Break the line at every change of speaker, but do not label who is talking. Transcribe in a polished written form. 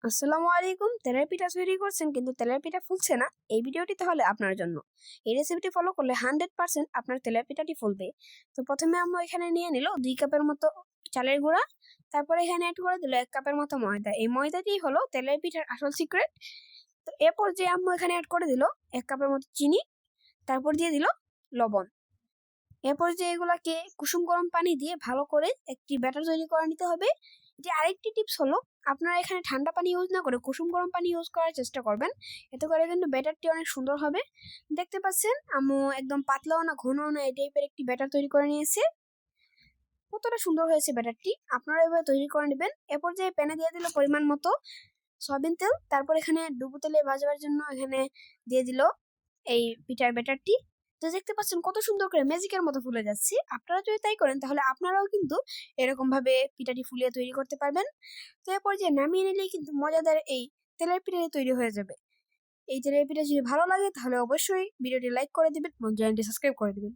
আসসালামু আলাইকুম। তেলের পিঠা তৈরি করছেন কিন্তু তেলের পিঠা ফুলছে না, এই ভিডিওটি তাহলে আপনার জন্য। এই রেসিপিটি ফলো করলে 100% আপনার তেলের পিঠাটি ফুলবে। তো প্রথমে আমরা এখানে নিয়ে নিল 2 কাপের মতো চালের গুঁড়া। তারপরে এখানে অ্যাড করে দিল 1 কাপের মতো ময়দা। এই ময়দাটি হলো তেলের পিঠার আসল সিক্রেট। তো এরপর যে আম্মু এখানে অ্যাড করে দিল 1 কাপের মতো চিনি। তারপর দিয়ে দিল লবণ। এরপর যে এগুলাকে কুসুম গরম পানি দিয়ে ভালো করে একটি ব্যাটার তৈরি করে নিতে হবে। যে আরেকটি টিপস হলো, আপনারা এখানে ঠান্ডা পানি ইউজ না করে কুসুম গরম পানি ইউজ করার চেষ্টা করবেন। এতে করে কিন্তু ব্যাটারটি অনেক সুন্দর হবে। দেখতে পাচ্ছেন আম্মু একদম পাতলাও না ঘনও না এই টাইপের একটি ব্যাটার তৈরি করে নিয়েছে। কতটা সুন্দর হয়েছে ব্যাটারটি, আপনারা এভাবে তৈরি করে নেবেন। এরপর যে প্যানে দিয়ে দিল পরিমাণ মতো সয়াবিন তেল। তারপর এখানে ডুবো তেলে ভাজবার জন্য এখানে দিয়ে দিল এই পিঠার ব্যাটারটি। তো দেখতে পাচ্ছেন কত সুন্দর করে ম্যাজিকের মতো ফুলে যাচ্ছে। আপনারা যদি তাই করেন তাহলে আপনারাও কিন্তু এরকম ভাবে পিঠাটি ফুলিয়ে তৈরি করতে পারবেন। তো এরপর যে নামিয়ে নিলেই কিন্তু মজাদার এই তেলের পিঠাটি তৈরি হয়ে যাবে। এই তেলের পিঠা যদি ভালো লাগে তাহলে অবশ্যই ভিডিওটি লাইক করে দিবেন এবং চ্যানেলটি সাবস্ক্রাইব করে দিবেন।